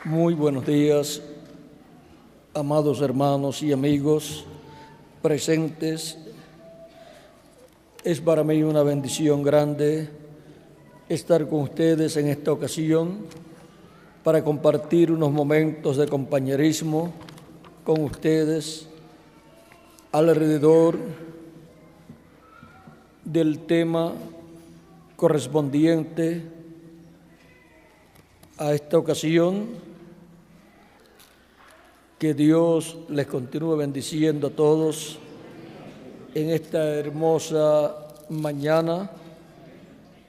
Muy buenos días, amados hermanos y amigos presentes. Es para mí una bendición grande estar con ustedes en esta ocasión para compartir unos momentos de compañerismo con ustedes alrededor del tema correspondiente a esta ocasión. Que Dios les continúe bendiciendo a todos en esta hermosa mañana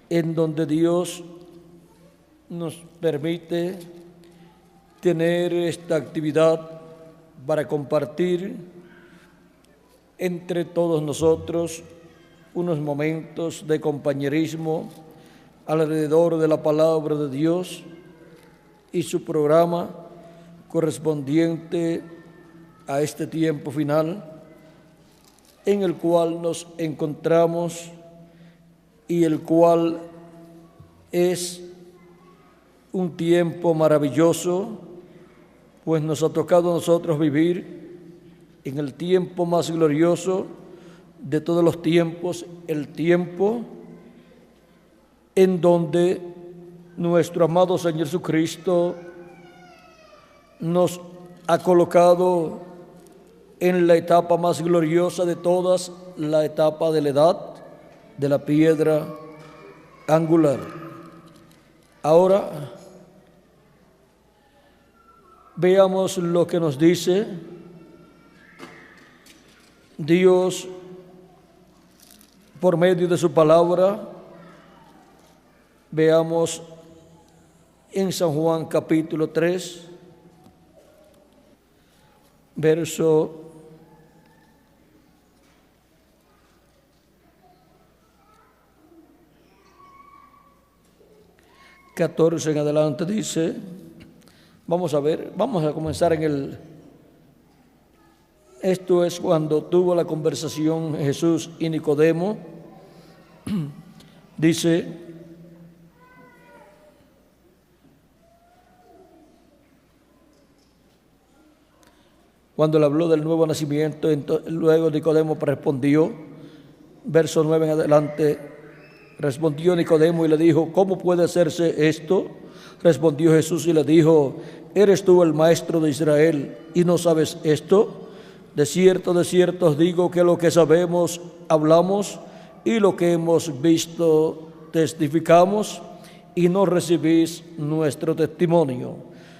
en donde Dios nos permite tener esta actividad para compartir entre todos nosotros unos momentos de compañerismo alrededor de la palabra de Dios y su programa correspondiente a este tiempo final en el cual nos encontramos y el cual es un tiempo maravilloso, pues nos ha tocado a nosotros vivir en el tiempo más glorioso de todos los tiempos, el tiempo en donde nuestro amado Señor Jesucristo nos ha colocado en la etapa más gloriosa de todas, la etapa de la edad de la piedra angular. Ahora veamos lo que nos dice Dios por medio de su palabra. Veamos en San Juan capítulo 3, verso 14 en adelante dice, vamos a comenzar esto es cuando tuvo la conversación Jesús y Nicodemo. Dice, cuando le habló del nuevo nacimiento, luego Nicodemo respondió, verso 9 en adelante, respondió Nicodemo y le dijo, ¿cómo puede hacerse esto? Respondió Jesús y le dijo, ¿eres tú el maestro de Israel y no sabes esto? De cierto os digo que lo que sabemos hablamos y lo que hemos visto testificamos y no recibís nuestro testimonio.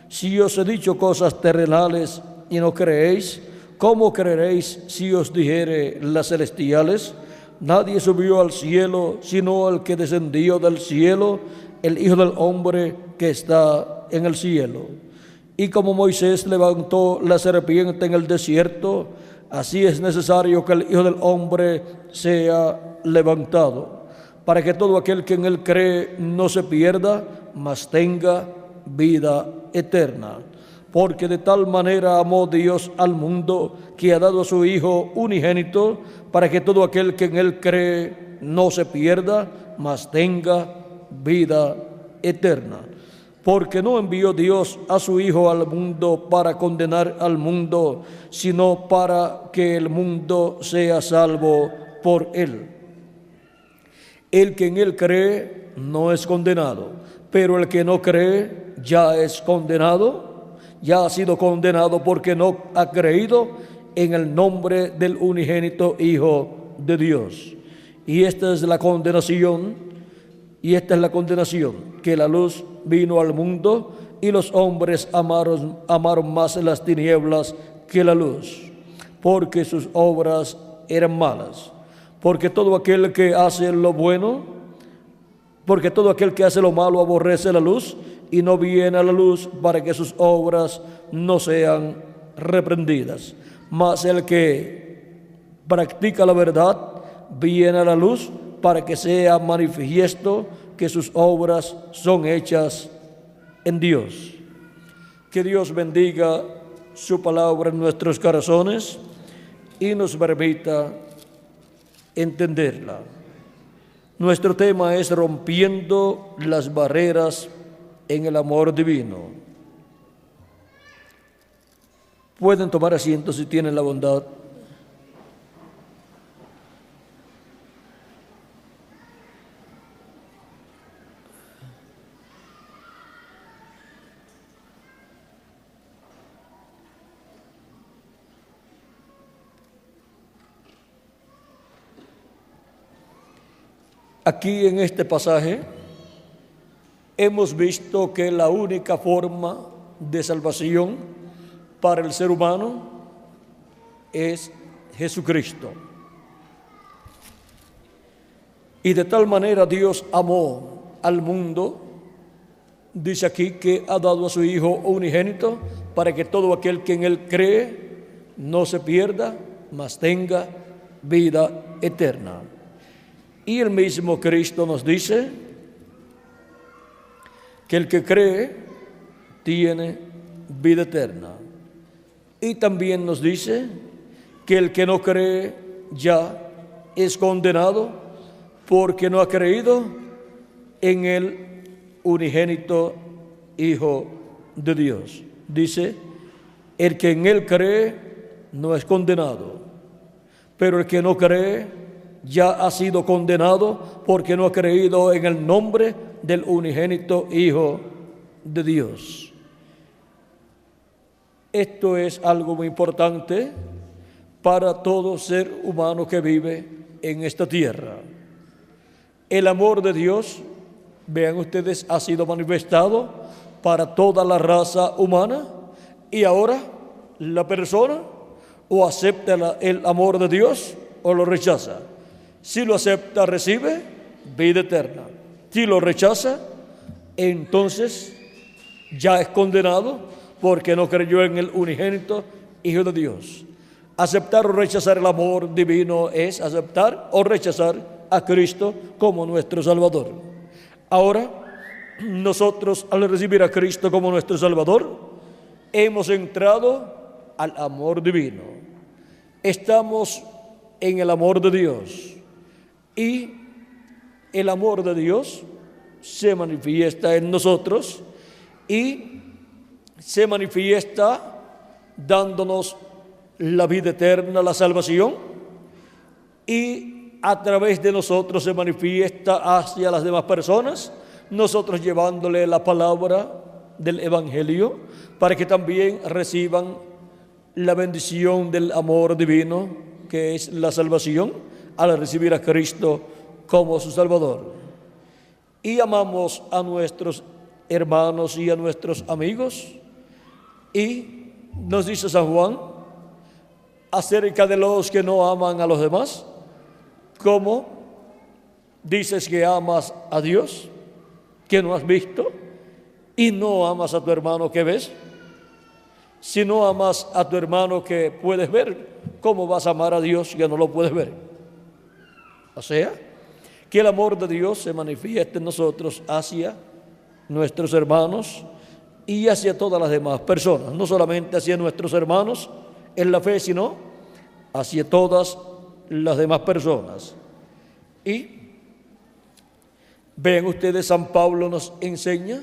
Si os he dicho cosas terrenales y no creéis, ¿cómo creeréis si os dijere las celestiales? Nadie subió al cielo sino el que descendió del cielo, el Hijo del Hombre que está en el cielo. Y como Moisés levantó la serpiente en el desierto, así es necesario que el Hijo del Hombre sea levantado, para que todo aquel que en él cree no se pierda, mas tenga vida eterna. Porque de tal manera amó Dios al mundo que ha dado a su Hijo unigénito, para que todo aquel que en él cree no se pierda, mas tenga vida eterna. Porque no envió Dios a su Hijo al mundo para condenar al mundo, sino para que el mundo sea salvo por él. El que en él cree no es condenado, pero el que no cree ya es condenado. Ya ha sido condenado porque no ha creído en el nombre del unigénito Hijo de Dios. Y esta es la condenación, que la luz vino al mundo y los hombres amaron más las tinieblas que la luz, porque sus obras eran malas. Porque todo aquel que hace lo malo aborrece la luz y no viene a la luz para que sus obras no sean reprendidas. Mas el que practica la verdad viene a la luz para que sea manifiesto que sus obras son hechas en Dios. Que Dios bendiga su palabra en nuestros corazones y nos permita entenderla. Nuestro tema es rompiendo las barreras en el amor divino. Pueden tomar asiento si tienen la bondad. Aquí en este pasaje hemos visto que la única forma de salvación para el ser humano es Jesucristo. Y de tal manera Dios amó al mundo, dice aquí, que ha dado a su Hijo unigénito para que todo aquel que en Él cree no se pierda, mas tenga vida eterna. Y el mismo Cristo nos dice que el que cree tiene vida eterna. Y también nos dice que el que no cree ya es condenado porque no ha creído en el unigénito Hijo de Dios. Dice, el que en Él cree no es condenado, pero el que no cree ya ha sido condenado porque no ha creído en el nombre del unigénito Hijo de Dios. Esto es algo muy importante para todo ser humano que vive en esta tierra. El amor de Dios, vean ustedes, ha sido manifestado para toda la raza humana, y ahora la persona o acepta el amor de Dios o lo rechaza. Si lo acepta, recibe vida eterna. Si lo rechaza, entonces ya es condenado porque no creyó en el unigénito Hijo de Dios. Aceptar o rechazar el amor divino es aceptar o rechazar a Cristo como nuestro Salvador. Ahora, nosotros al recibir a Cristo como nuestro Salvador, hemos entrado al amor divino. Estamos en el amor de Dios. Y el amor de Dios se manifiesta en nosotros y se manifiesta dándonos la vida eterna, la salvación, y a través de nosotros se manifiesta hacia las demás personas, nosotros llevándole la palabra del Evangelio para que también reciban la bendición del amor divino, que es la salvación, al recibir a Cristo como su Salvador. Y amamos a nuestros hermanos y a nuestros amigos. Y nos dice San Juan acerca de los que no aman a los demás: ¿cómo dices que amas a Dios, que no has visto, y no amas a tu hermano que ves? Si no amas a tu hermano que puedes ver, ¿cómo vas a amar a Dios que no lo puedes ver? O sea, que el amor de Dios se manifiesta en nosotros hacia nuestros hermanos y hacia todas las demás personas, no solamente hacia nuestros hermanos en la fe, sino hacia todas las demás personas. Y vean ustedes, San Pablo nos enseña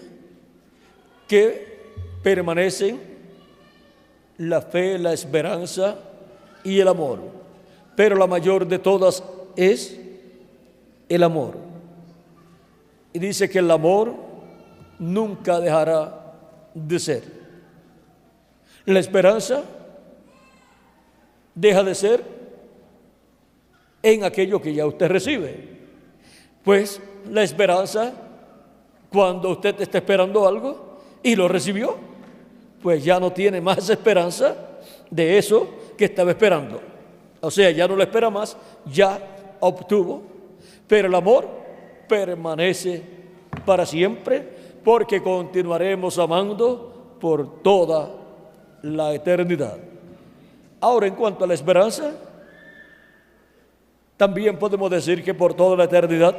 que permanecen la fe, la esperanza y el amor, pero la mayor de todas es el amor. Y dice que el amor nunca dejará de ser. La esperanza deja de ser en aquello que ya usted recibe. Pues la esperanza, cuando usted está esperando algo y lo recibió, pues ya no tiene más esperanza de eso que estaba esperando. O sea, ya no lo espera más, ya obtuvo. Pero el amor permanece para siempre, porque continuaremos amando por toda la eternidad. Ahora, en cuanto a la esperanza, también podemos decir que por toda la eternidad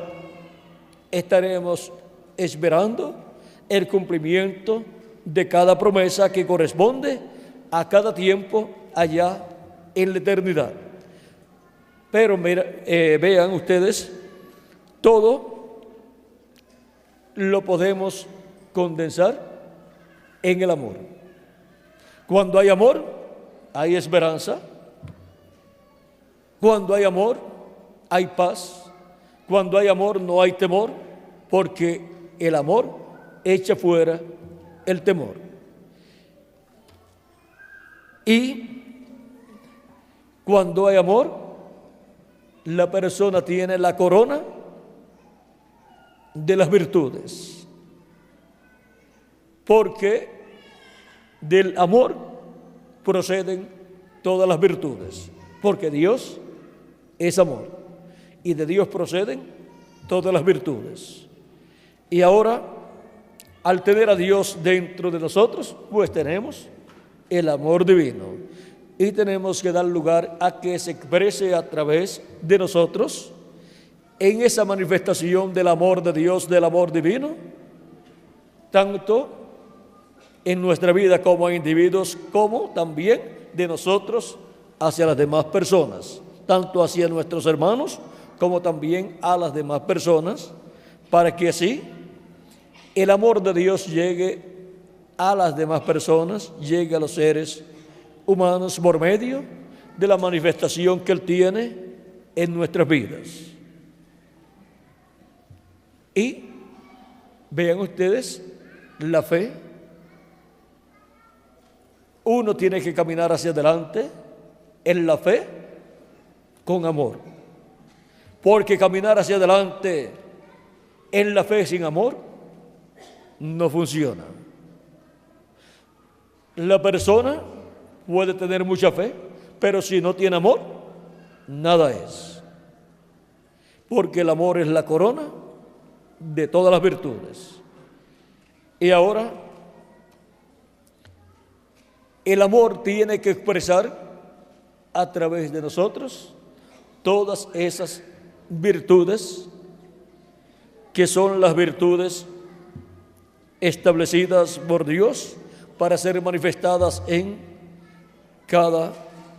estaremos esperando el cumplimiento de cada promesa que corresponde a cada tiempo allá en la eternidad. Pero vean ustedes, todo lo podemos condensar en el amor. Cuando hay amor, hay esperanza. Cuando hay amor, hay paz. Cuando hay amor, no hay temor, porque el amor echa fuera el temor. Y cuando hay amor, la persona tiene la corona de las virtudes, porque del amor proceden todas las virtudes, porque Dios es amor y de Dios proceden todas las virtudes. Y ahora, al tener a Dios dentro de nosotros, pues tenemos el amor divino y tenemos que dar lugar a que se exprese a través de nosotros en esa manifestación del amor de Dios, del amor divino, tanto en nuestra vida como individuos, como también de nosotros hacia las demás personas, tanto hacia nuestros hermanos como también a las demás personas, para que así el amor de Dios llegue a las demás personas, llegue a los seres humanos por medio de la manifestación que Él tiene en nuestras vidas. Y vean ustedes la fe. Uno tiene que caminar hacia adelante en la fe con amor, porque caminar hacia adelante en la fe sin amor no funciona. La persona puede tener mucha fe, pero si no tiene amor, nada es, porque el amor es la corona de todas las virtudes. Y ahora, el amor tiene que expresar a través de nosotros todas esas virtudes que son las virtudes establecidas por Dios para ser manifestadas en cada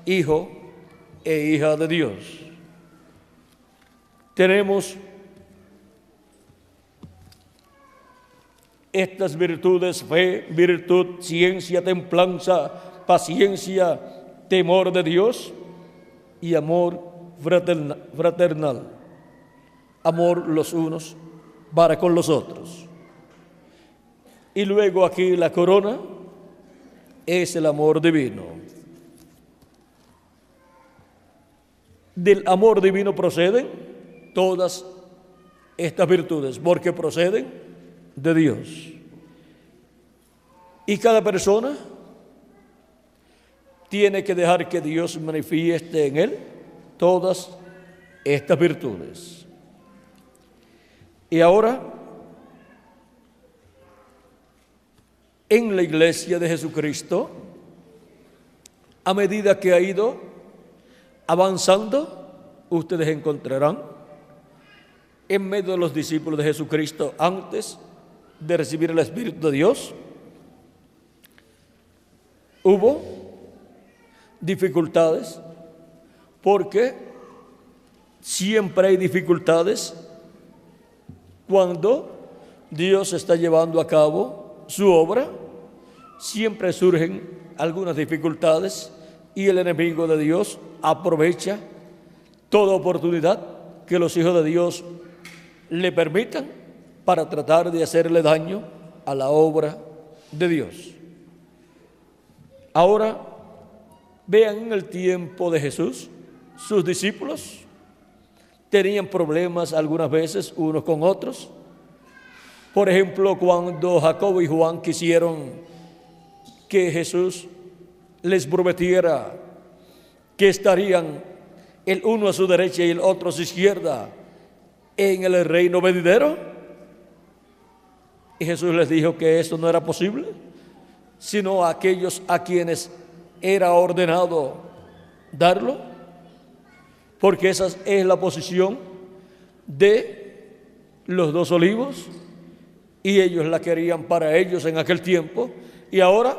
hijo e hija de Dios. Tenemos estas virtudes: fe, virtud, ciencia, templanza, paciencia, temor de Dios y amor fraternal. Amor los unos para con los otros. Y luego aquí la corona es el amor divino. Del amor divino proceden todas estas virtudes, porque proceden de Dios. Y cada persona tiene que dejar que Dios manifieste en él todas estas virtudes. Y ahora, en la iglesia de Jesucristo, a medida que ha ido avanzando, ustedes encontrarán en medio de los discípulos de Jesucristo, antes de recibir el Espíritu de Dios, hubo dificultades, porque siempre hay dificultades cuando Dios está llevando a cabo su obra. Siempre surgen algunas dificultades y el enemigo de Dios aprovecha toda oportunidad que los hijos de Dios le permitan para tratar de hacerle daño a la obra de Dios. Ahora, vean, en el tiempo de Jesús, sus discípulos tenían problemas algunas veces unos con otros. Por ejemplo, cuando Jacobo y Juan quisieron que Jesús les prometiera que estarían el uno a su derecha y el otro a su izquierda en el reino venidero, y Jesús les dijo que eso no era posible, sino a aquellos a quienes era ordenado darlo, porque esa es la posición de los dos olivos, y ellos la querían para ellos en aquel tiempo. Y ahora,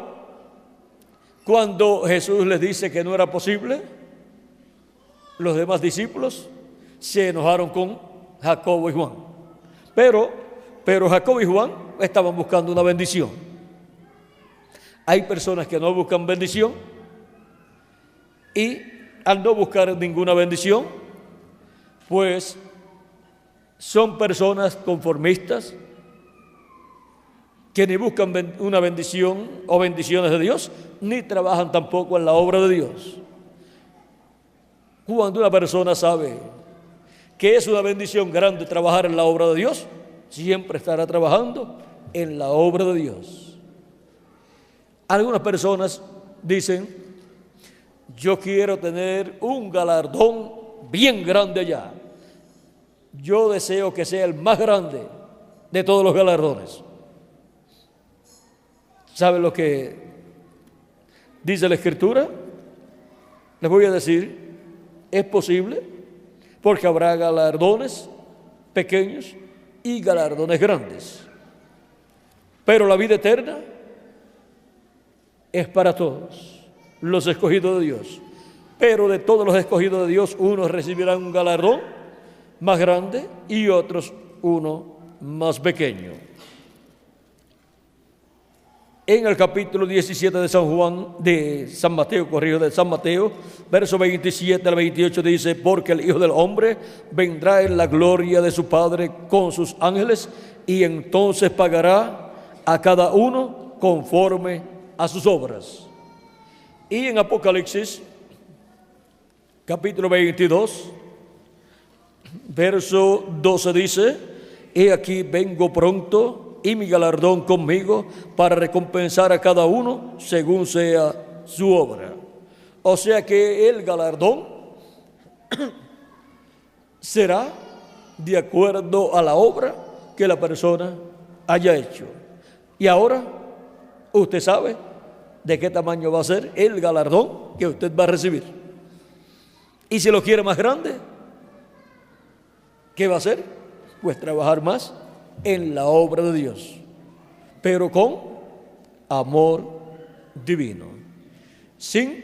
cuando Jesús les dice que no era posible, los demás discípulos se enojaron con Jacobo y Juan. Pero Jacobo y Juan estaban buscando una bendición. Hay personas que no buscan bendición, Y al no buscar ninguna bendición, pues son personas conformistas que ni buscan una bendición o bendiciones de Dios, ni trabajan tampoco en la obra de Dios. Cuando una persona sabe que es una bendición grande trabajar en la obra de Dios, siempre estará trabajando en la obra de Dios. Algunas personas dicen: yo quiero tener un galardón bien grande allá. Yo deseo que sea el más grande de todos los galardones. ¿Saben lo que dice la Escritura? Les voy a decir, es posible, porque habrá galardones pequeños y galardones grandes. Pero la vida eterna es para todos los escogidos de Dios. Pero de todos los escogidos de Dios, unos recibirán un galardón más grande y otros uno más pequeño. En el capítulo 17 de San Mateo, verso 27 al 28 dice: porque el Hijo del Hombre vendrá en la gloria de su Padre con sus ángeles, y entonces pagará a cada uno conforme a sus obras. Y en Apocalipsis, capítulo 22, verso 12 dice: he aquí vengo pronto, y mi galardón conmigo, para recompensar a cada uno según sea su obra. O sea que el galardón será de acuerdo a la obra que la persona haya hecho. Y ahora usted sabe de qué tamaño va a ser el galardón que usted va a recibir. Y si lo quiere más grande, ¿qué va a hacer? Pues trabajar más en la obra de Dios, pero con amor divino, sin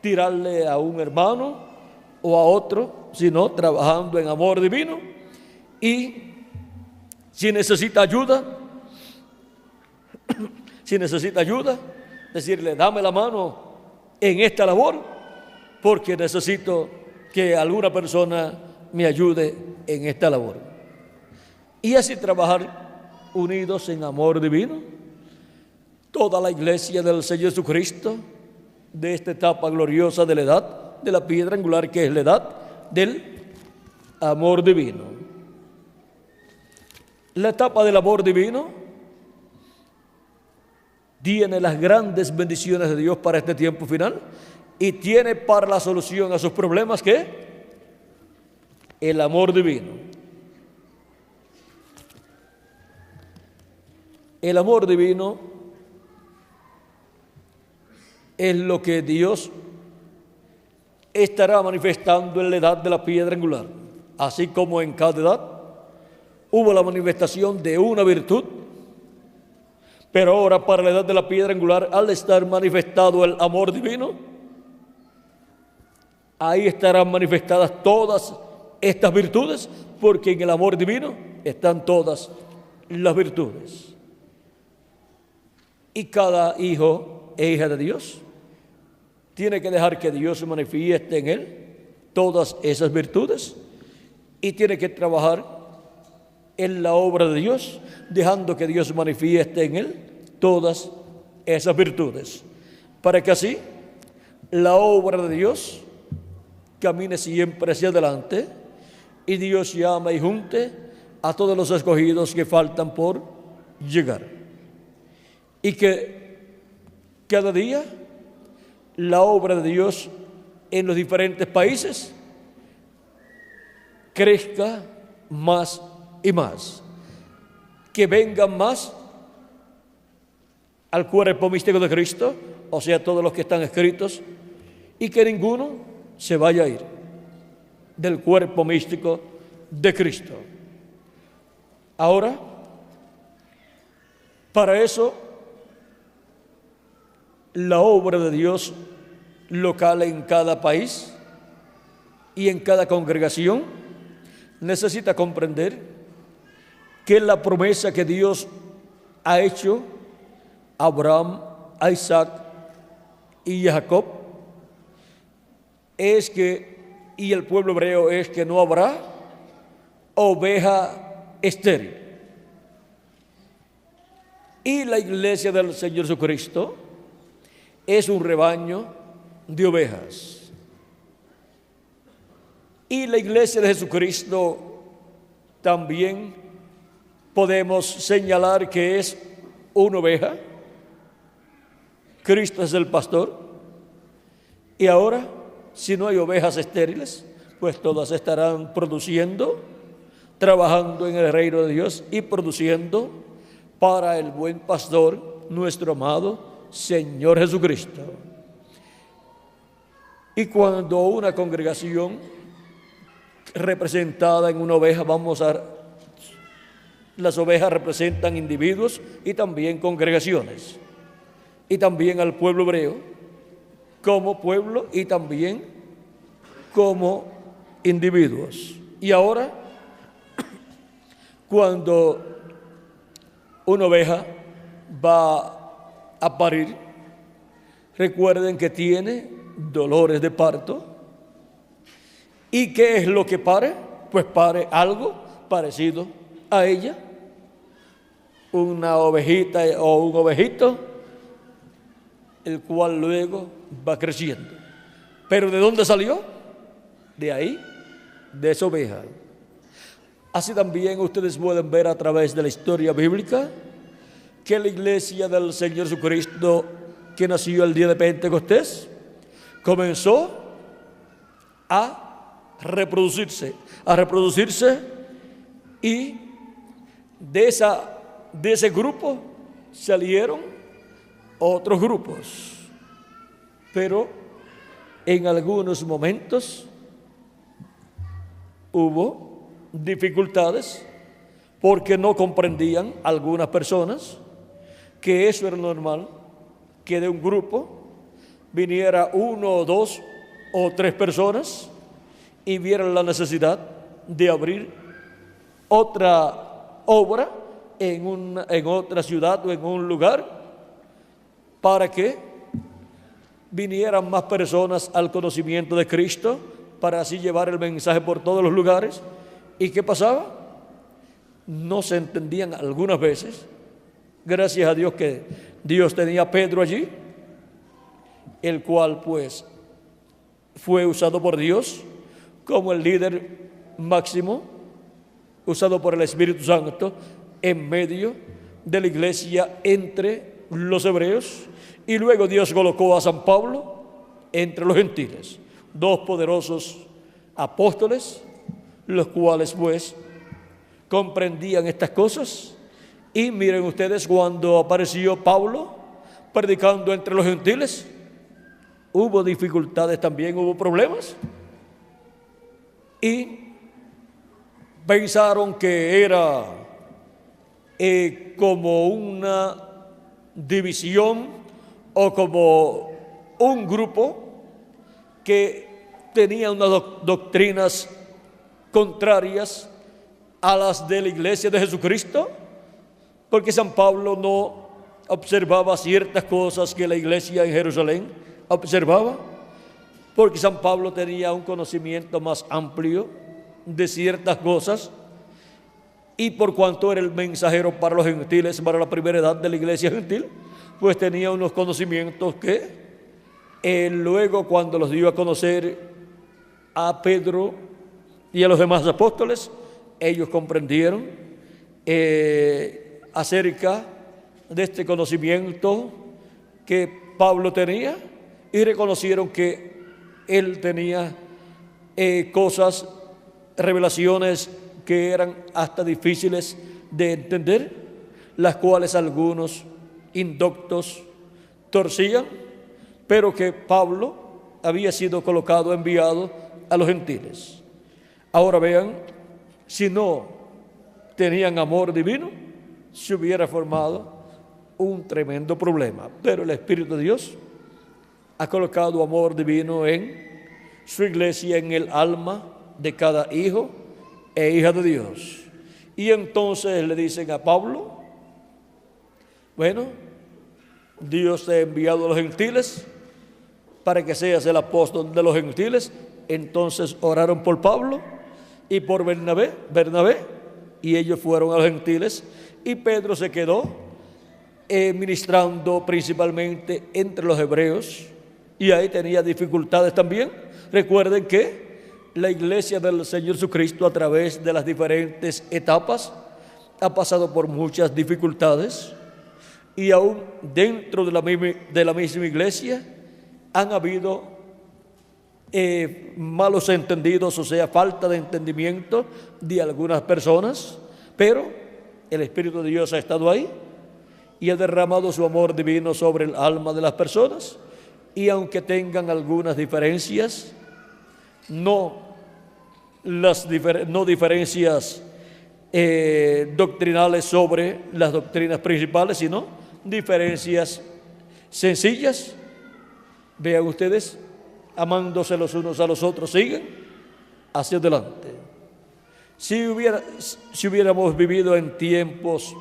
tirarle a un hermano o a otro, sino trabajando en amor divino. Y si necesita ayuda, decirle: dame la mano en esta labor, porque necesito que alguna persona me ayude en esta labor. Y así trabajar unidos en amor divino. Toda la iglesia del Señor Jesucristo, de esta etapa gloriosa de la edad de la piedra angular, que es la edad del amor divino. La etapa del amor divino tiene las grandes bendiciones de Dios para este tiempo final, y tiene para la solución a sus problemas, ¿qué? El amor divino. El amor divino es lo que Dios estará manifestando en la edad de la piedra angular. Así como en cada edad hubo la manifestación de una virtud, pero ahora para la edad de la piedra angular, al estar manifestado el amor divino, ahí estarán manifestadas todas estas virtudes, porque en el amor divino están todas las virtudes. Y cada hijo e hija de Dios tiene que dejar que Dios se manifieste en él todas esas virtudes, y tiene que trabajar en la obra de Dios, dejando que Dios manifieste en él todas esas virtudes, para que así la obra de Dios camine siempre hacia adelante, y Dios llame y junte a todos los escogidos que faltan por llegar. Y que cada día la obra de Dios en los diferentes países crezca más y más, que vengan más al cuerpo místico de Cristo, o sea, todos los que están escritos, y que ninguno se vaya a ir del cuerpo místico de Cristo. Ahora, para eso, la obra de Dios local en cada país y en cada congregación necesita comprender que la promesa que Dios ha hecho a Abraham, a Isaac y a Jacob es que, y el pueblo hebreo es que no habrá oveja estéril. Y la iglesia del Señor Jesucristo es un rebaño de ovejas. Y la iglesia de Jesucristo también podemos señalar que es una oveja. Cristo es el pastor. Y ahora, si no hay ovejas estériles, pues todas estarán produciendo, trabajando en el reino de Dios y produciendo para el buen pastor, nuestro amado Señor Jesucristo. Y cuando una congregación representada en una oveja, las ovejas representan individuos y también congregaciones, y también al pueblo hebreo como pueblo y también como individuos. Y ahora, cuando una oveja va a parir, recuerden que tiene dolores de parto. ¿Y qué es lo que pare? Pues pare algo parecido a ella, una ovejita o un ovejito, el cual luego va creciendo. ¿Pero de dónde salió? De ahí, de esa oveja. Así también ustedes pueden ver a través de la historia bíblica que la iglesia del Señor Jesucristo, que nació el día de Pentecostés, comenzó a reproducirse y de ese grupo salieron otros grupos. Pero en algunos momentos hubo dificultades porque no comprendían algunas personas que eso era normal, que de un grupo viniera 1 o 2 o 3 personas y vieran la necesidad de abrir otra obra en otra ciudad o en un lugar para que vinieran más personas al conocimiento de Cristo, para así llevar el mensaje por todos los lugares. ¿Y qué pasaba? No se entendían algunas veces. Gracias a Dios que Dios tenía a Pedro allí, el cual pues fue usado por Dios como el líder máximo, usado por el Espíritu Santo en medio de la iglesia entre los hebreos. Y luego Dios colocó a San Pablo entre los gentiles, 2 poderosos apóstoles, los cuales pues comprendían estas cosas. Y miren ustedes, cuando apareció Pablo predicando entre los gentiles, hubo dificultades también, hubo problemas, y pensaron que era como una división o como un grupo que tenía unas doctrinas contrarias a las de la iglesia de Jesucristo, porque San Pablo no observaba ciertas cosas que la iglesia en Jerusalén observaba, porque San Pablo tenía un conocimiento más amplio de ciertas cosas, y por cuanto era el mensajero para los gentiles, para la primera edad de la iglesia gentil, pues tenía unos conocimientos que luego, cuando los dio a conocer a Pedro y a los demás apóstoles, ellos comprendieron acerca de este conocimiento que Pablo tenía, y reconocieron que él tenía cosas, revelaciones que eran hasta difíciles de entender, las cuales algunos indoctos torcían, pero que Pablo había sido colocado, enviado a los gentiles. Ahora vean, si no tenían amor divino, se hubiera formado un tremendo problema. Pero el Espíritu de Dios ha colocado amor divino en su iglesia, en el alma de cada hijo e hija de Dios. Y entonces le dicen a Pablo: bueno, Dios te ha enviado a los gentiles para que seas el apóstol de los gentiles. Entonces oraron por Pablo y por Bernabé, y ellos fueron a los gentiles, y Pedro se quedó ministrando principalmente entre los hebreos, y ahí tenía dificultades también. Recuerden que la iglesia del Señor Jesucristo, a través de las diferentes etapas, ha pasado por muchas dificultades, y aún dentro de la misma iglesia han habido malos entendidos, o sea, falta de entendimiento de algunas personas, pero el Espíritu de Dios ha estado ahí y ha derramado su amor divino sobre el alma de las personas, y aunque tengan algunas diferencias, no diferencias doctrinales sobre las doctrinas principales, sino diferencias sencillas, vean ustedes, amándose los unos a los otros, siguen hacia adelante. Si hubiéramos vivido en tiempos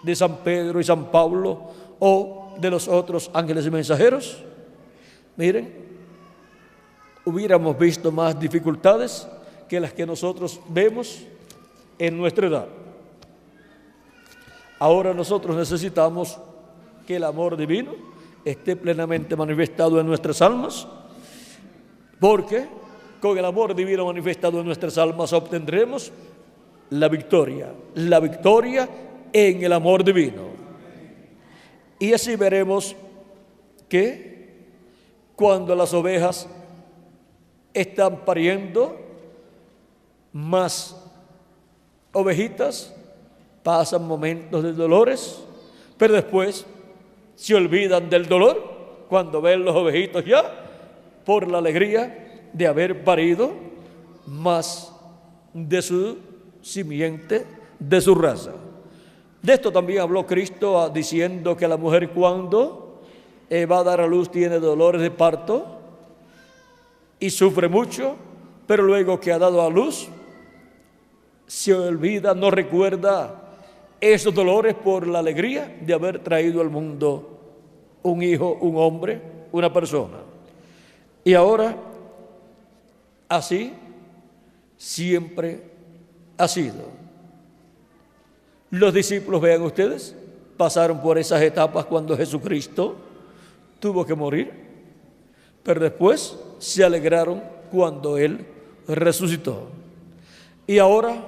de San Pedro y San Pablo, o de los otros ángeles y mensajeros, miren, hubiéramos visto más dificultades que las que nosotros vemos en nuestra edad. Ahora nosotros necesitamos que el amor divino esté plenamente manifestado en nuestras almas, porque con el amor divino manifestado en nuestras almas obtendremos la victoria en el amor divino. Y así veremos que cuando las ovejas están pariendo más ovejitas, pasan momentos de dolores, pero después se olvidan del dolor cuando ven los ovejitos ya, por la alegría de haber parido más de su simiente, de su raza. De esto también habló Cristo, diciendo que la mujer, cuando va a dar a luz, tiene dolores de parto y sufre mucho, pero luego que ha dado a luz se olvida, no recuerda esos dolores por la alegría de haber traído al mundo un hijo, un hombre, una persona. Y ahora, así siempre ha sido. Los discípulos, vean ustedes, pasaron por esas etapas cuando Jesucristo tuvo que morir, pero después se alegraron cuando Él resucitó. Y ahora,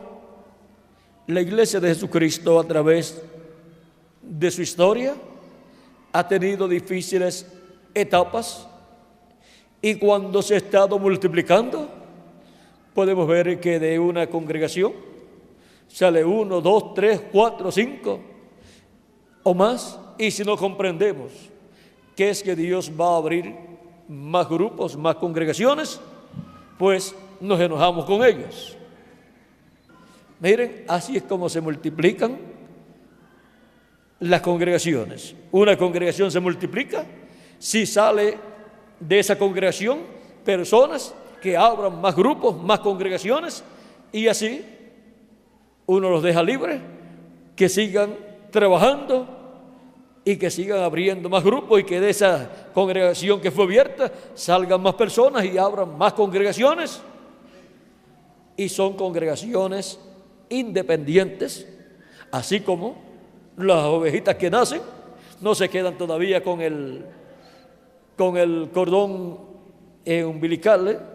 la iglesia de Jesucristo, a través de su historia, ha tenido difíciles etapas, y cuando se ha estado multiplicando, podemos ver que de una congregación sale 1, 2, 3, 4, 5 o más, y si no comprendemos que es que Dios va a abrir más grupos, más congregaciones, pues nos enojamos con ellos. Miren, así es como se multiplican las congregaciones. Una congregación se multiplica si sale de esa congregación personas que abran más grupos, más congregaciones, y así uno los deja libres, que sigan trabajando y que sigan abriendo más grupos, y que de esa congregación que fue abierta salgan más personas y abran más congregaciones. Y son congregaciones independientes, así como las ovejitas que nacen no se quedan todavía con el cordón umbilical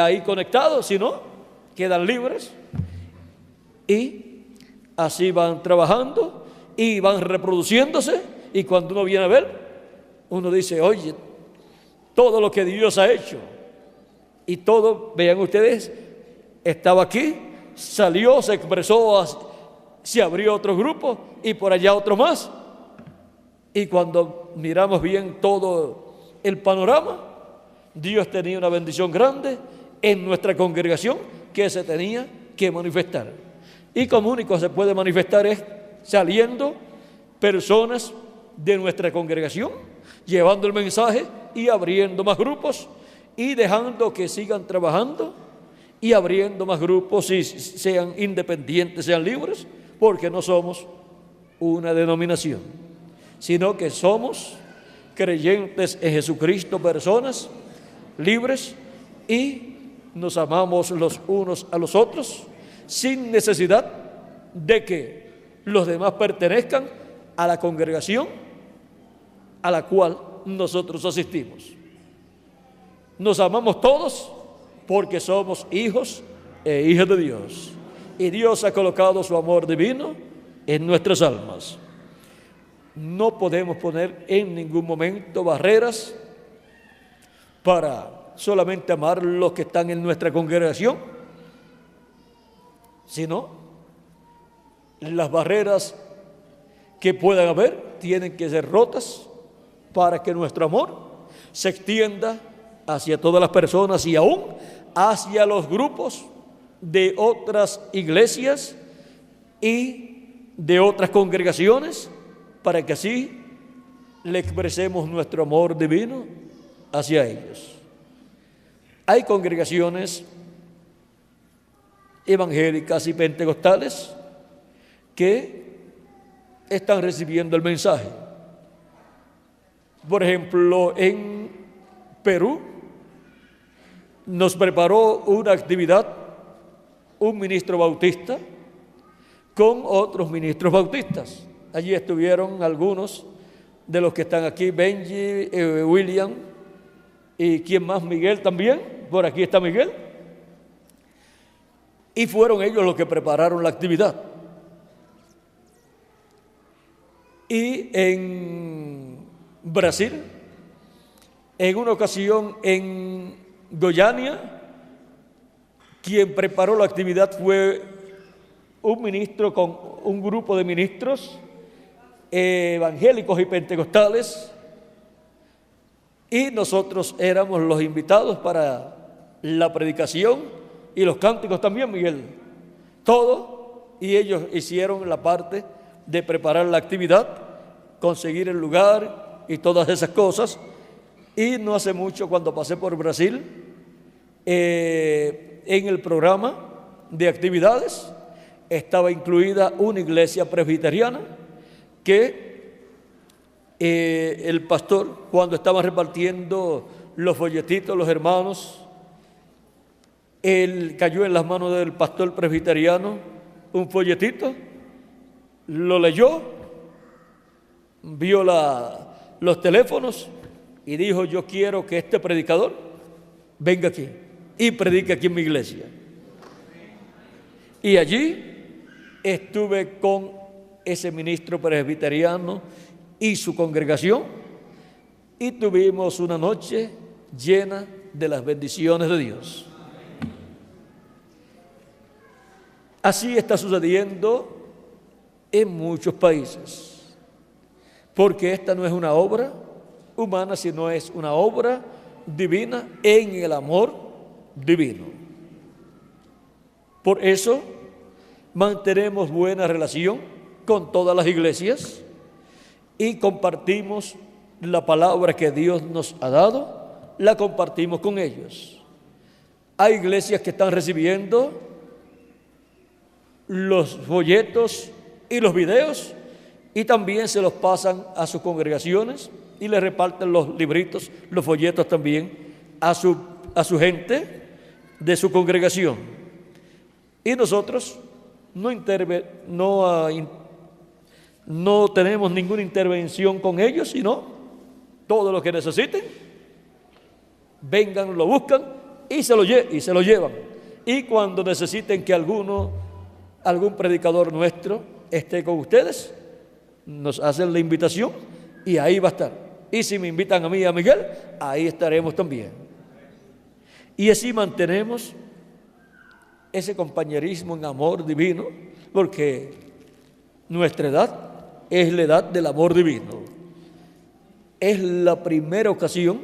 ahí conectado, sino quedan libres, y así van trabajando y van reproduciéndose, y cuando uno viene a ver, uno dice, oye, todo lo que Dios ha hecho, y todo, vean ustedes, estaba aquí, salió, se expresó, se abrió otro grupo y por allá otro más, y cuando miramos bien todo el panorama, Dios tenía una bendición grande en nuestra congregación que se tenía que manifestar, y como único se puede manifestar es saliendo personas de nuestra congregación, llevando el mensaje y abriendo más grupos, y dejando que sigan trabajando y abriendo más grupos, y sean independientes, sean libres, porque no somos una denominación, sino que somos creyentes en Jesucristo, personas libres, y nos amamos los unos a los otros sin necesidad de que los demás pertenezcan a la congregación a la cual nosotros asistimos. Nos amamos todos porque somos hijos e hijas de Dios, y Dios ha colocado su amor divino en nuestras almas. No podemos poner en ningún momento barreras para solamente amar los que están en nuestra congregación, sino las barreras que puedan haber tienen que ser rotas para que nuestro amor se extienda hacia todas las personas y aún hacia los grupos de otras iglesias y de otras congregaciones, para que así le expresemos nuestro amor divino hacia ellos. Hay congregaciones evangélicas y pentecostales que están recibiendo el mensaje. Por ejemplo, en Perú nos preparó una actividad un ministro bautista con otros ministros bautistas. Allí estuvieron algunos de los que están aquí, Benji, William, y ¿quién más? Miguel también, por aquí está Miguel. Y fueron ellos los que prepararon la actividad. Y en Brasil, en una ocasión en Goiânia, quien preparó la actividad fue un ministro con un grupo de ministros evangélicos y pentecostales, y nosotros éramos los invitados para la predicación y los cánticos también, Miguel. Todo, y ellos hicieron la parte de preparar la actividad, conseguir el lugar y todas esas cosas. Y no hace mucho, cuando pasé por Brasil, en el programa de actividades estaba incluida una iglesia presbiteriana que el pastor, cuando estaba repartiendo los folletitos, los hermanos, él cayó en las manos del pastor presbiteriano un folletito, lo leyó, vio los teléfonos y dijo: yo quiero que este predicador venga aquí y predique aquí en mi iglesia. Y allí estuve con ese ministro presbiteriano y su congregación, y tuvimos una noche llena de las bendiciones de Dios. Así está sucediendo en muchos países, porque esta no es una obra humana, sino es una obra divina en el amor divino. Por eso mantenemos buena relación con todas las iglesias y compartimos la palabra que Dios nos ha dado, la compartimos con ellos. Hay iglesias que están recibiendo los folletos y los videos y también se los pasan a sus congregaciones y le reparten los libritos, los folletos también a su gente de su congregación. Y nosotros no tenemos ninguna intervención con ellos, sino todo lo que necesiten, vengan, lo buscan y se lo llevan. Y cuando necesiten que algún predicador nuestro esté con ustedes, nos hacen la invitación y ahí va a estar. Y si me invitan a mí y a Miguel, ahí estaremos también. Y así mantenemos ese compañerismo en amor divino, porque nuestra edad es la edad del amor divino. Es la primera ocasión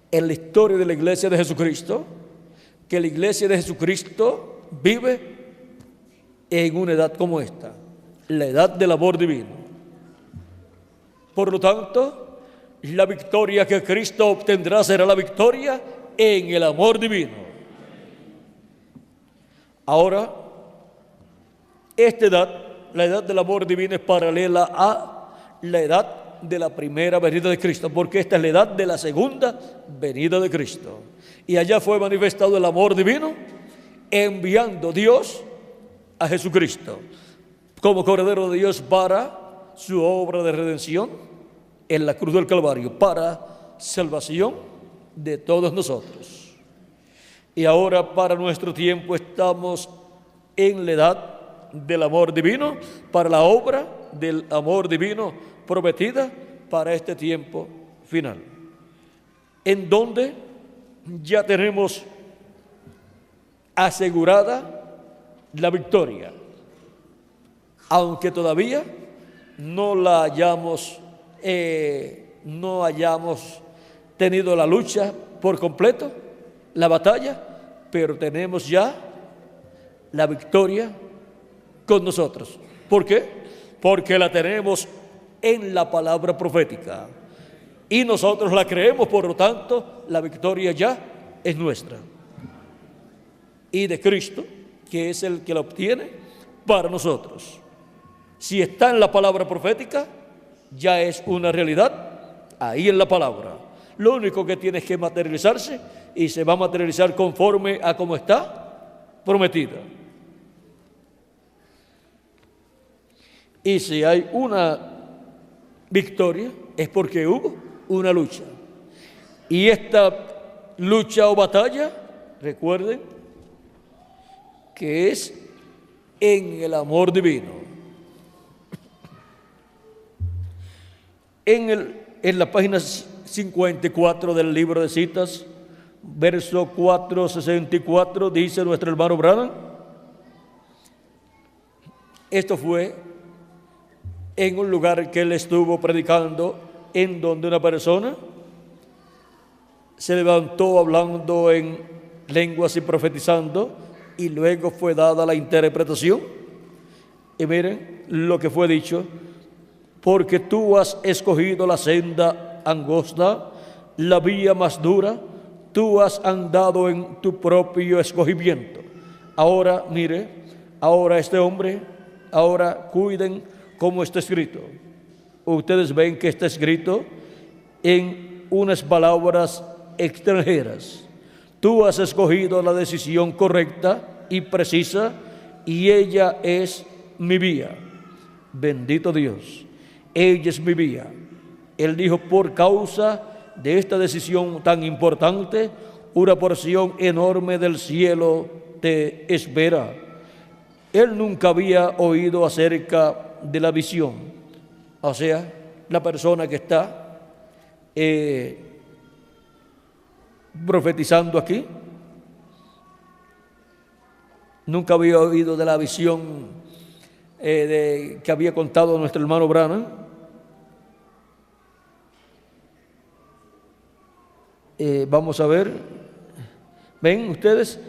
en la historia de la Iglesia de Jesucristo que la Iglesia de Jesucristo vive en una edad como esta, la edad del amor divino. Por lo tanto, la victoria que Cristo obtendrá será la victoria en el amor divino. Ahora, esta edad, la edad del amor divino, es paralela a la edad de la primera venida de Cristo, porque esta es la edad de la segunda venida de Cristo. Y allá fue manifestado el amor divino, enviando Dios a Jesucristo como Cordero de Dios para su obra de redención en la cruz del Calvario, para salvación de todos nosotros. Y ahora, para nuestro tiempo, estamos en la edad del amor divino, para la obra del amor divino prometida para este tiempo final, en donde ya tenemos asegurada la victoria, aunque todavía no la hayamos no hayamos tenido la lucha por completo, la batalla, pero tenemos ya la victoria con nosotros. ¿Por qué? Porque la tenemos en la palabra profética y nosotros la creemos, por lo tanto la victoria ya es nuestra y de Cristo, que es el que la obtiene para nosotros. Si está en la palabra profética, ya es una realidad ahí en la palabra. Lo único que tiene es que materializarse, y se va a materializar conforme a cómo está prometida. Y si hay una victoria, es porque hubo una lucha. Y esta lucha o batalla, recuerden, que es en el amor divino. En la página 54 del libro de citas, verso 464, dice nuestro hermano Branham: esto fue en un lugar que él estuvo predicando, en donde una persona se levantó hablando en lenguas y profetizando, y luego fue dada la interpretación. Y miren lo que fue dicho: porque tú has escogido la senda angosta, la vía más dura, tú has andado en tu propio escogimiento. Ahora, mire, ahora este hombre, ahora cuiden cómo está escrito. Ustedes ven que está escrito en unas palabras extranjeras. Tú has escogido la decisión correcta y precisa, y ella es mi vía. Bendito Dios, ella es mi vía. Él dijo: por causa de esta decisión tan importante, una porción enorme del cielo te espera. Él nunca había oído acerca de la visión. O sea, la persona que está profetizando aquí nunca había oído de la visión que había contado nuestro hermano Branham. Vamos a ver. Ven ustedes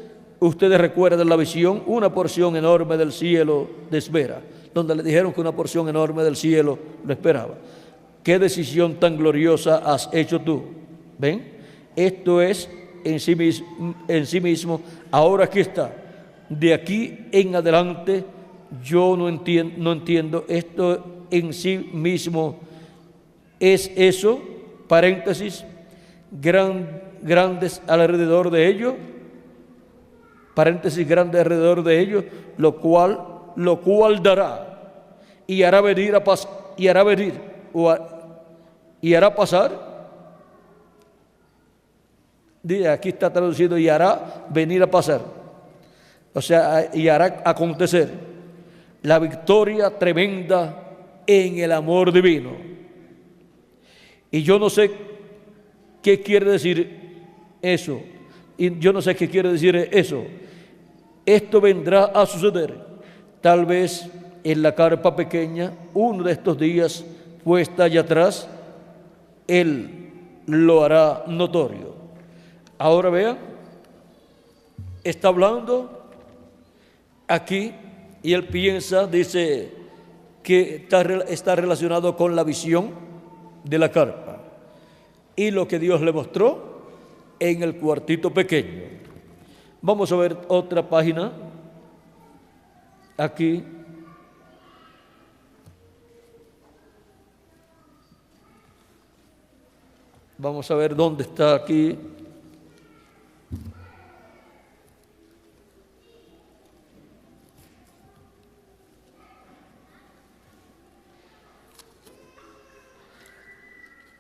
recuerdan la visión: una porción enorme del cielo te espera, donde le dijeron que una porción enorme del cielo lo esperaba. ¿Qué decisión tan gloriosa has hecho tú? ¿Ven? Esto es en sí mismo. Ahora aquí está. De aquí en adelante yo no entiendo. Esto en sí mismo es eso, paréntesis, grandes alrededor de ello, paréntesis, grandes alrededor de ello, lo cual dará y hará venir y hará pasar. Aquí está traducido: y hará venir a pasar. O sea, y hará acontecer la victoria tremenda en el amor divino. Y yo no sé qué quiere decir eso. Y yo no sé qué quiere decir eso. Esto vendrá a suceder tal vez en la carpa pequeña, uno de estos días, puesta allá atrás. Él lo hará notorio. Ahora vean, está hablando aquí, y él piensa, dice que está relacionado con la visión de la carpa y lo que Dios le mostró en el cuartito pequeño. Vamos a ver otra página aquí. Vamos a ver dónde está aquí.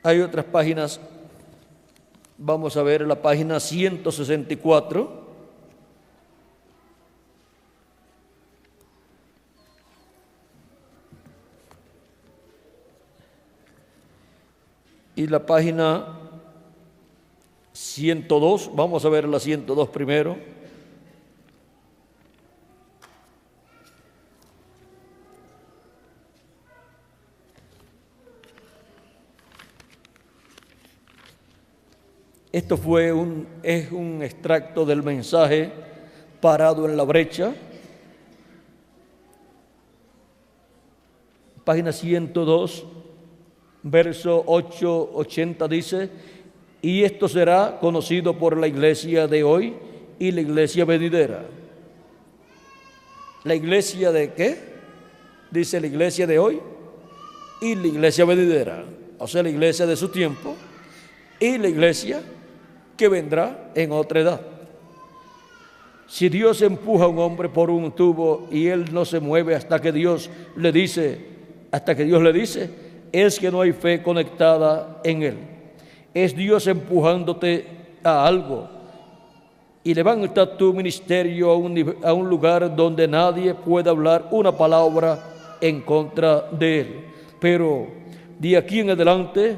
Hay otras páginas. Vamos a ver la página 164. Y la página 102, vamos a ver la 102 primero. Esto es un extracto del mensaje parado en la brecha. Página 102. Verso 8:80 dice: y esto será conocido por la iglesia de hoy y la iglesia venidera. ¿La iglesia de qué? Dice la iglesia de hoy y la iglesia venidera. O sea, la iglesia de su tiempo y la iglesia que vendrá en otra edad. Si Dios empuja a un hombre por un tubo y él no se mueve hasta que Dios le dice, es que no hay fe conectada en él. Es Dios empujándote a algo. Y levanta tu ministerio a un lugar donde nadie pueda hablar una palabra en contra de él. Pero de aquí en adelante,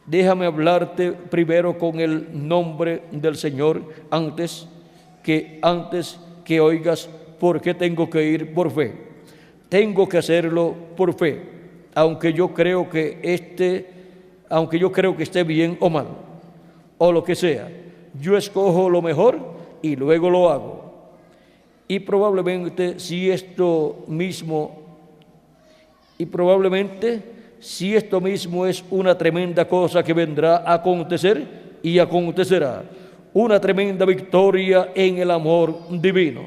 déjame hablarte primero con el nombre del Señor antes que oigas por qué tengo que ir por fe. Tengo que hacerlo por fe. Aunque yo creo que esté bien o mal, o lo que sea, yo escojo lo mejor y luego lo hago. Y probablemente si esto mismo es una tremenda cosa que vendrá a acontecer y acontecerá, una tremenda victoria en el amor divino.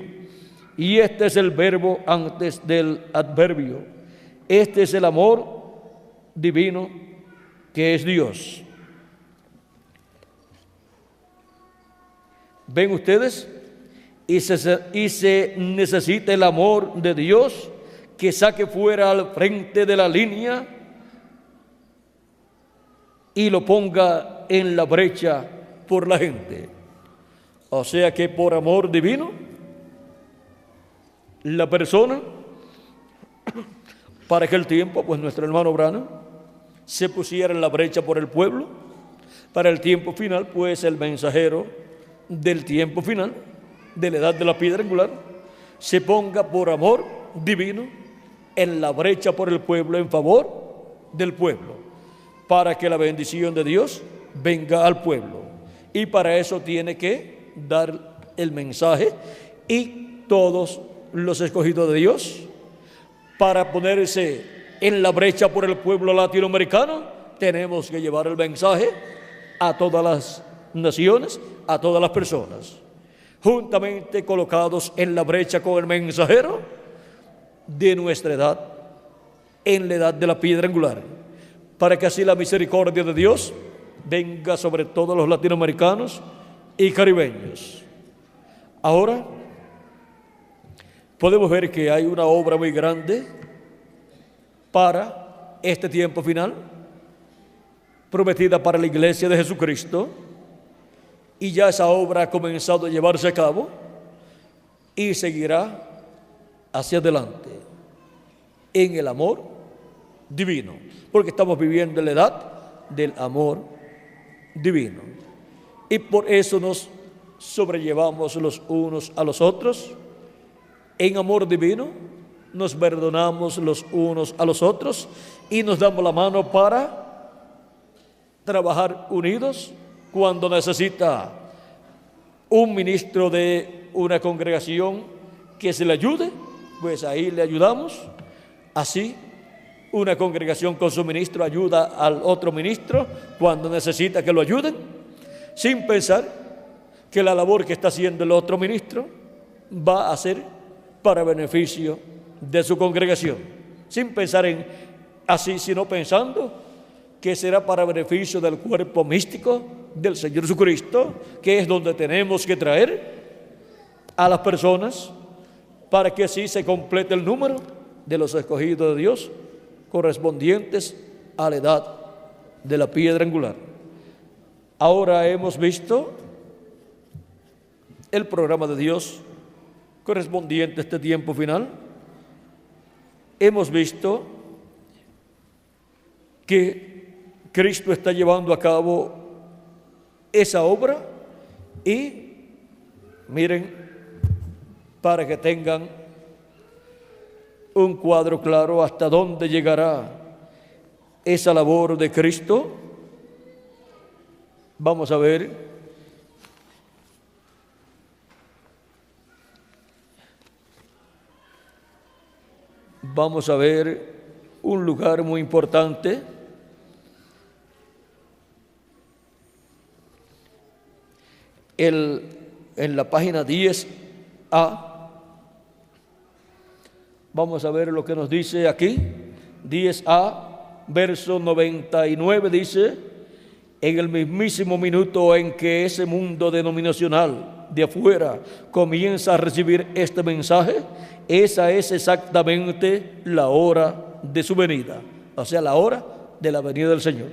Y este es el verbo antes del adverbio. Este es el amor divino que es Dios. ¿Ven ustedes? Y se necesita el amor de Dios que saque fuera al frente de la línea y lo ponga en la brecha por la gente. O sea que por amor divino, la persona, para aquel tiempo, pues nuestro hermano Branham se pusiera en la brecha por el pueblo. Para el tiempo final, pues el mensajero del tiempo final, de la edad de la piedra angular, se ponga por amor divino en la brecha por el pueblo, en favor del pueblo, para que la bendición de Dios venga al pueblo. Y para eso tiene que dar el mensaje, y todos los escogidos de Dios, para ponerse en la brecha por el pueblo latinoamericano, tenemos que llevar el mensaje a todas las naciones, a todas las personas, juntamente colocados en la brecha con el mensajero de nuestra edad, en la edad de la piedra angular, para que así la misericordia de Dios venga sobre todos los latinoamericanos y caribeños. Ahora podemos ver que hay una obra muy grande para este tiempo final, prometida para la iglesia de Jesucristo, y ya esa obra ha comenzado a llevarse a cabo y seguirá hacia adelante en el amor divino, porque estamos viviendo en la edad del amor divino, y por eso nos sobrellevamos los unos a los otros en amor divino, nos perdonamos los unos a los otros y nos damos la mano para trabajar unidos. Cuando necesita un ministro de una congregación que se le ayude, pues ahí le ayudamos. Así, una congregación con su ministro ayuda al otro ministro cuando necesita que lo ayuden, sin pensar que la labor que está haciendo el otro ministro va a ser para beneficio de su congregación, sin pensar en así, sino pensando que será para beneficio del cuerpo místico del Señor Jesucristo, que es donde tenemos que traer a las personas para que así se complete el número de los escogidos de Dios correspondientes a la edad de la piedra angular. Ahora hemos visto el programa de Dios correspondiente a este tiempo final. Hemos visto que Cristo está llevando a cabo esa obra y miren, para que tengan un cuadro claro hasta dónde llegará esa labor de Cristo, vamos a ver un lugar muy importante. En la página 10A, vamos a ver lo que nos dice aquí. 10A, verso 99, dice: en el mismísimo minuto en que ese mundo denominacional de afuera comienza a recibir este mensaje, esa es exactamente la hora de su venida, o sea, la hora de la venida del Señor.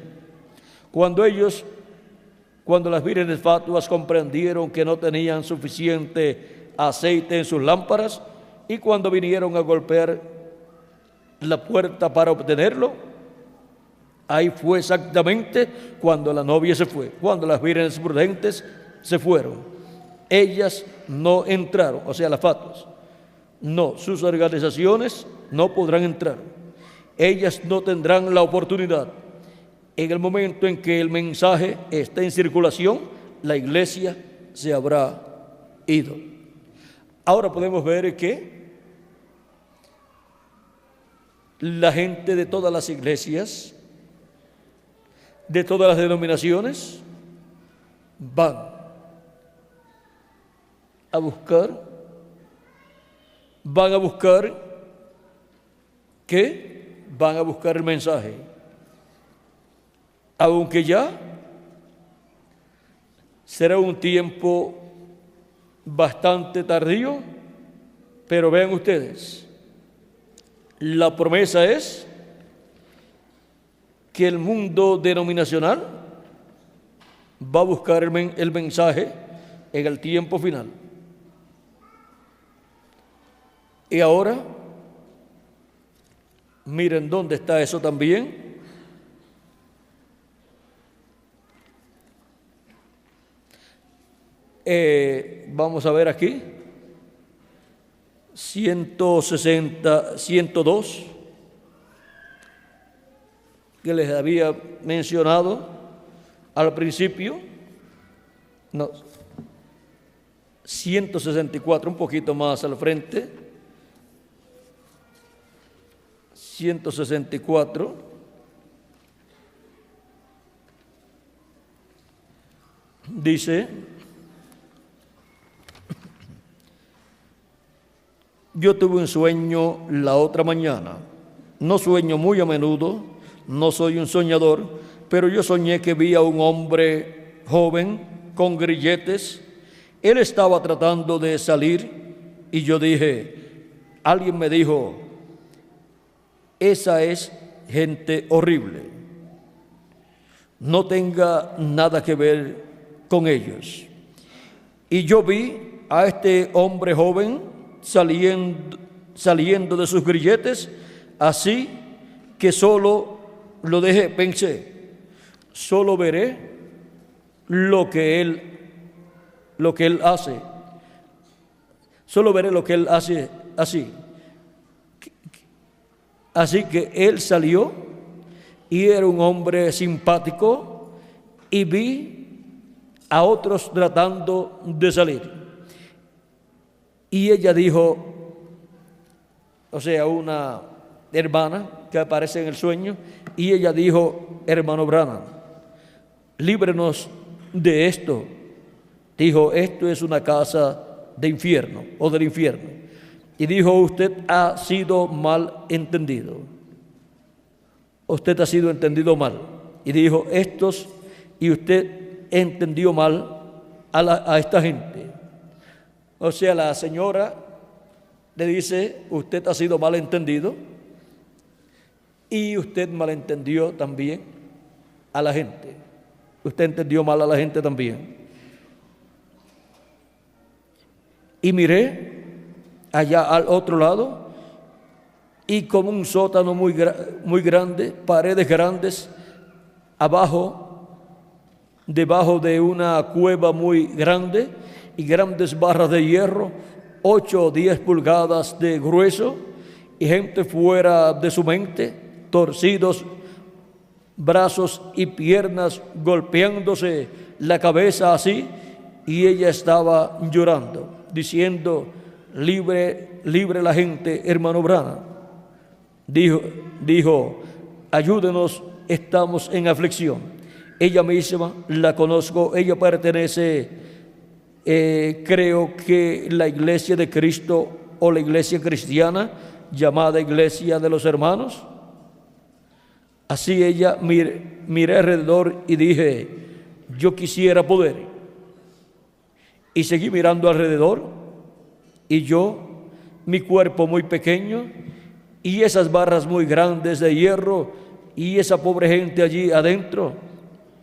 Cuando las vírgenes fatuas comprendieron que no tenían suficiente aceite en sus lámparas, y cuando vinieron a golpear la puerta para obtenerlo, ahí fue exactamente cuando la novia se fue, cuando las vírgenes prudentes se fueron. Ellas no entraron, o sea, las fatuas. No, sus organizaciones no podrán entrar. Ellas no tendrán la oportunidad. En el momento en que el mensaje esté en circulación, la iglesia se habrá ido. Ahora podemos ver que la gente de todas las iglesias, de todas las denominaciones, van a buscar ¿qué? Van a buscar el mensaje. Aunque ya será un tiempo bastante tardío, pero vean ustedes, la promesa es que el mundo denominacional va a buscar el mensaje en el tiempo final. Y ahora, miren dónde está eso también. Vamos a ver aquí, 102, que les había mencionado al principio. No, 164, un poquito más al frente. 164. Dice: yo tuve un sueño la otra mañana. No sueño muy a menudo, no soy un soñador, pero yo soñé que vi a un hombre joven con grilletes. Él estaba tratando de salir y yo dije, alguien me dijo, esa es gente horrible, no tenga nada que ver con ellos. Y yo vi a este hombre joven saliendo de sus grilletes, así que solo lo dejé, pensé, solo veré lo que él hace, solo veré lo que él hace así. Así que él salió y era un hombre simpático y vi a otros tratando de salir. Y ella dijo, o sea, una hermana que aparece en el sueño, y ella dijo, hermano Branham, líbrenos de esto. Dijo, esto es una casa de infierno o del infierno. Y dijo, usted ha sido mal entendido. Usted ha sido entendido mal. y dijo, y usted entendió mal a esta gente. O sea, la señora le dice, usted ha sido mal entendido y usted malentendió también a la gente. Usted entendió mal a la gente también. Y miré allá al otro lado, y como un sótano muy grande, paredes grandes, debajo de una cueva muy grande, y grandes barras de hierro, 8 o 10 pulgadas de grueso, y gente fuera de su mente, torcidos brazos y piernas, golpeándose la cabeza así, y ella estaba llorando, diciendo, libre, libre la gente, hermano Branham. Dijo, ayúdenos, estamos en aflicción. Ella misma la conozco, ella pertenece, creo que la Iglesia de Cristo o la Iglesia cristiana, llamada Iglesia de los Hermanos. Así ella miré alrededor y dije, yo quisiera poder. Y seguí mirando alrededor, y mi cuerpo muy pequeño, y esas barras muy grandes de hierro, y esa pobre gente allí adentro,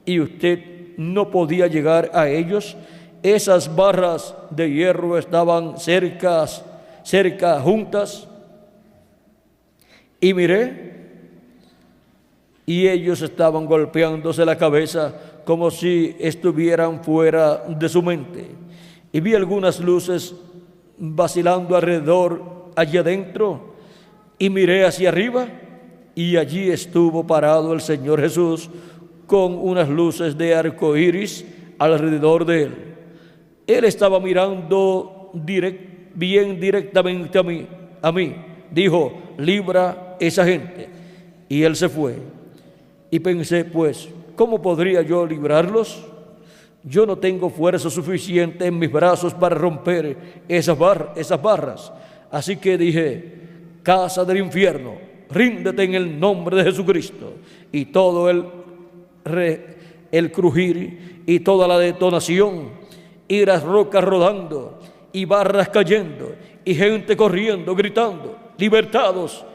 y usted no podía llegar a ellos. Esas barras de hierro estaban cerca juntas, y miré, y ellos estaban golpeándose la cabeza como si estuvieran fuera de su mente. Y vi algunas luces vacilando alrededor, allí adentro, y miré hacia arriba, y allí estuvo parado el Señor Jesús con unas luces de arco iris alrededor de él. Él estaba mirando bien directamente a mí. Dijo, libra esa gente. Y él se fue. Y pensé, pues, ¿cómo podría yo librarlos? Yo no tengo fuerza suficiente en mis brazos para romper esas barras. Así que dije, casa del infierno, ríndete en el nombre de Jesucristo. Y todo el crujir y toda la detonación, y las rocas rodando, y barras cayendo, y gente corriendo, gritando, libertados,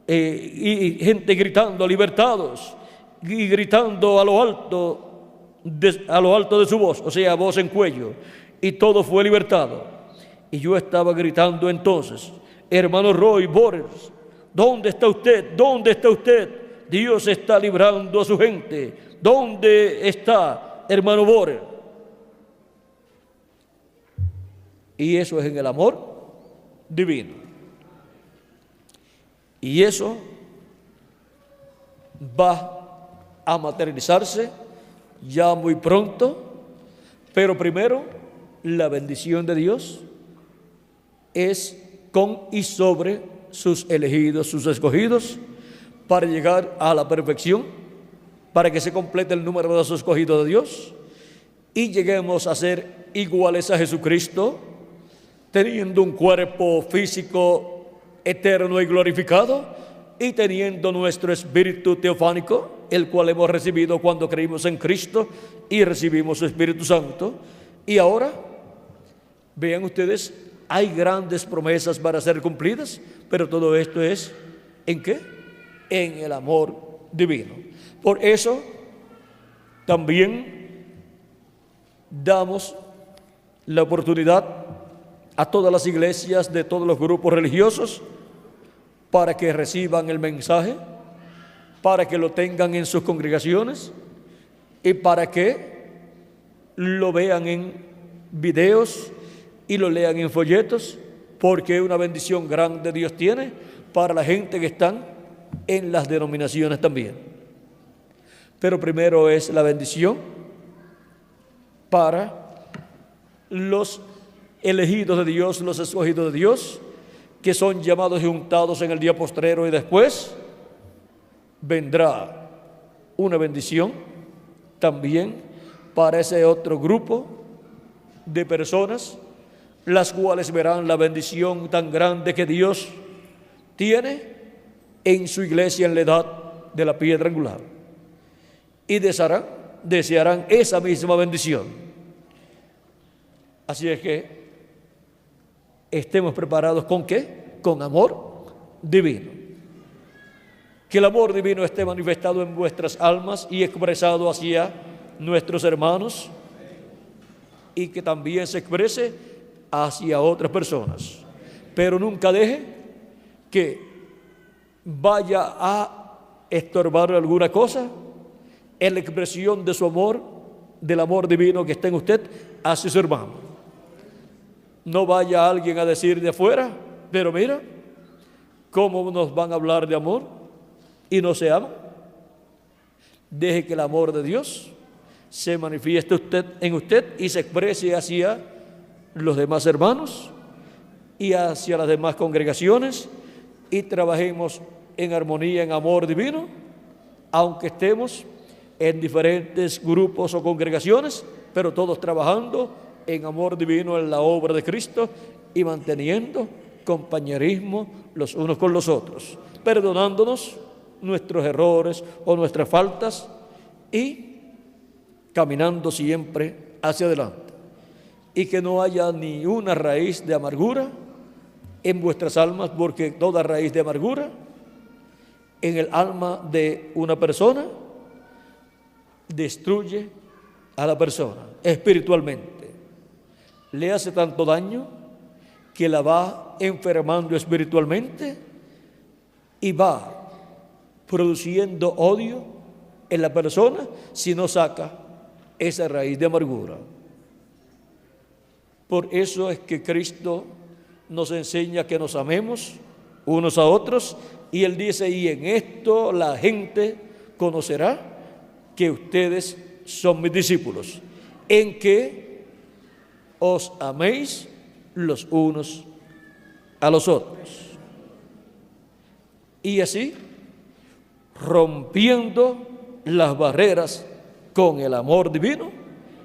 y gente gritando, libertados, y gritando a lo alto de su voz, o sea, voz en cuello, y todo fue libertado. Y yo estaba gritando entonces, hermano Roy Borders, ¿dónde está usted? ¿Dónde está usted? Dios está librando a su gente. ¿Dónde está, hermano Borders? Y eso es en el amor divino. Y eso va a materializarse ya muy pronto, pero primero la bendición de Dios es con y sobre sus elegidos, sus escogidos, para llegar a la perfección, para que se complete el número de los escogidos de Dios y lleguemos a ser iguales a Jesucristo, teniendo un cuerpo físico eterno y glorificado, y teniendo nuestro espíritu teofánico, el cual hemos recibido cuando creímos en Cristo y recibimos su Espíritu Santo. Y ahora, vean ustedes, hay grandes promesas para ser cumplidas, pero todo esto es, ¿en qué? En el amor divino. Por eso, también damos la oportunidad a todas las iglesias de todos los grupos religiosos para que reciban el mensaje, para que lo tengan en sus congregaciones y para que lo vean en videos y lo lean en folletos, porque una bendición grande Dios tiene para la gente que están en las denominaciones también. Pero primero es la bendición para los elegidos de Dios, los escogidos de Dios, que son llamados y juntados en el día postrero, y después vendrá una bendición también para ese otro grupo de personas, las cuales verán la bendición tan grande que Dios tiene en su iglesia en la edad de la piedra angular. y desearán esa misma bendición. Así es que estemos preparados ¿con qué? Con amor divino. Que el amor divino esté manifestado en vuestras almas y expresado hacia nuestros hermanos, y que también se exprese hacia otras personas. Pero nunca deje que vaya a estorbar alguna cosa en la expresión de su amor, del amor divino que está en usted hacia su hermano. No vaya alguien a decir de afuera, pero mira, ¿cómo nos van a hablar de amor y no se aman? Deje que el amor de Dios se manifieste en usted y se exprese hacia los demás hermanos y hacia las demás congregaciones, y trabajemos en armonía, en amor divino, aunque estemos en diferentes grupos o congregaciones, pero todos trabajando en amor divino en la obra de Cristo y manteniendo compañerismo los unos con los otros, perdonándonos nuestros errores o nuestras faltas y caminando siempre hacia adelante. Y que no haya ni una raíz de amargura en vuestras almas, porque toda raíz de amargura en el alma de una persona destruye a la persona espiritualmente. Le hace tanto daño que la va enfermando espiritualmente y va produciendo odio en la persona si no saca esa raíz de amargura. Por eso es que Cristo nos enseña que nos amemos unos a otros, y Él dice: y en esto la gente conocerá que ustedes son mis discípulos, en que os améis los unos a los otros. Y así, rompiendo las barreras con el amor divino,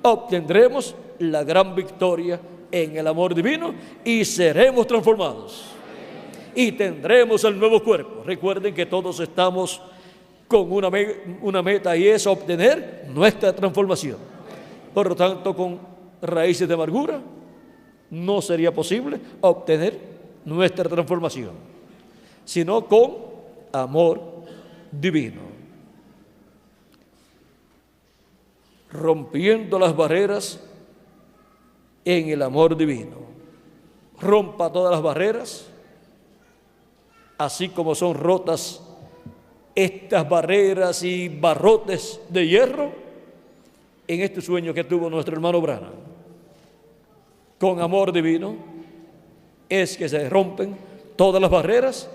obtendremos la gran victoria en el amor divino y seremos transformados y tendremos el nuevo cuerpo. Recuerden que todos estamos con una meta, y es obtener nuestra transformación. Por lo tanto, con raíces de amargura no sería posible obtener nuestra transformación, sino con amor divino, rompiendo las barreras en el amor divino. Rompa todas las barreras, así como son rotas estas barreras y barrotes de hierro en este sueño que tuvo nuestro hermano Branham. Con amor divino es que se rompen todas las barreras,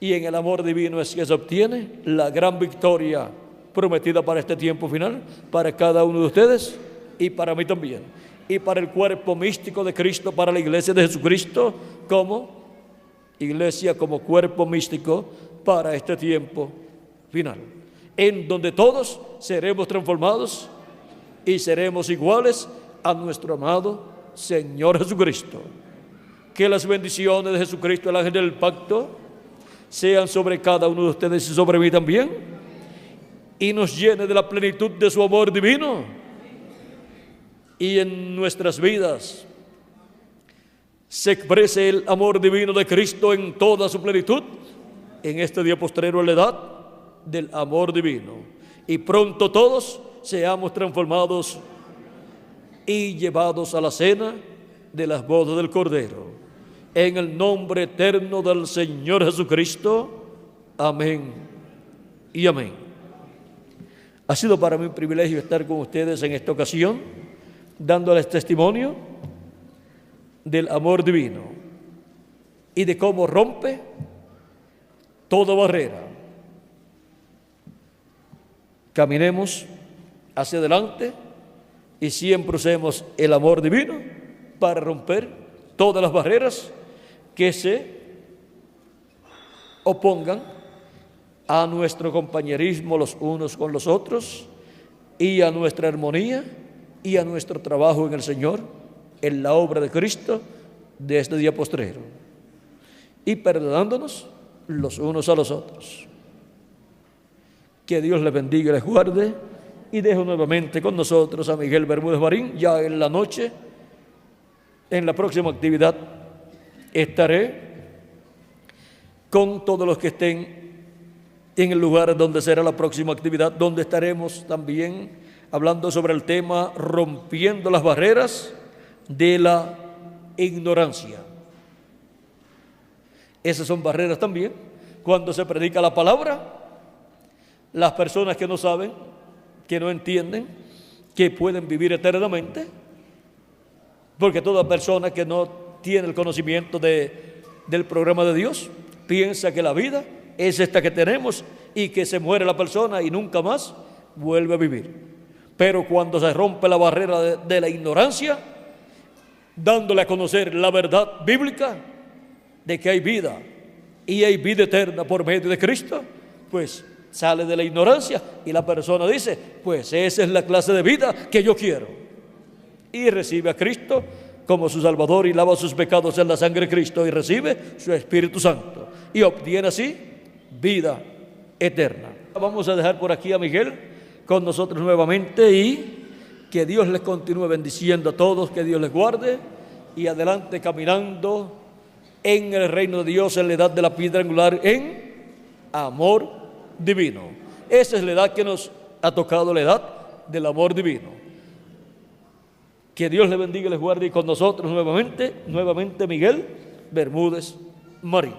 y en el amor divino es que se obtiene la gran victoria prometida para este tiempo final, para cada uno de ustedes y para mí también, y para el cuerpo místico de Cristo, para la iglesia de Jesucristo como iglesia, como cuerpo místico para este tiempo final, en donde todos seremos transformados y seremos iguales a nuestro amado Señor Jesucristo. Que las bendiciones de Jesucristo, el ángel del pacto, sean sobre cada uno de ustedes y sobre mí también, y nos llene de la plenitud de su amor divino, y en nuestras vidas se exprese el amor divino de Cristo en toda su plenitud en este día postrero a la edad del amor divino, y pronto todos seamos transformados y llevados a la cena de las bodas del Cordero, en el nombre eterno del Señor Jesucristo. Amén y amén. Ha sido para mí un privilegio estar con ustedes en esta ocasión, dándoles testimonio del amor divino y de cómo rompe toda barrera. Caminemos hacia adelante y siempre usemos el amor divino para romper todas las barreras que se opongan a nuestro compañerismo los unos con los otros, y a nuestra armonía y a nuestro trabajo en el Señor, en la obra de Cristo de este día postrero, y perdonándonos los unos a los otros. Que Dios les bendiga y les guarde. Y dejo nuevamente con nosotros a Miguel Bermúdez Marín. Ya en la noche, en la próxima actividad, estaré con todos los que estén en el lugar donde será la próxima actividad, donde estaremos también hablando sobre el tema rompiendo las barreras de la ignorancia. Esas son barreras también. Cuando se predica la palabra, las personas que no saben, que no entienden, que pueden vivir eternamente, porque toda persona que no tiene el conocimiento del programa de Dios piensa que la vida es esta que tenemos y que se muere la persona y nunca más vuelve a vivir. Pero cuando se rompe la barrera de la ignorancia, dándole a conocer la verdad bíblica de que hay vida y hay vida eterna por medio de Cristo, pues sale de la ignorancia y la persona dice, pues esa es la clase de vida que yo quiero, y recibe a Cristo como su Salvador y lava sus pecados en la sangre de Cristo y recibe su Espíritu Santo y obtiene así vida eterna. Vamos a dejar por aquí a Miguel con nosotros nuevamente, y que Dios les continúe bendiciendo a todos, que Dios les guarde y adelante caminando en el reino de Dios, en la edad de la piedra angular, en amor divino. Esa es la edad que nos ha tocado, la edad del amor divino. Que Dios les bendiga y les guarde, y con nosotros nuevamente Miguel Bermúdez Marín.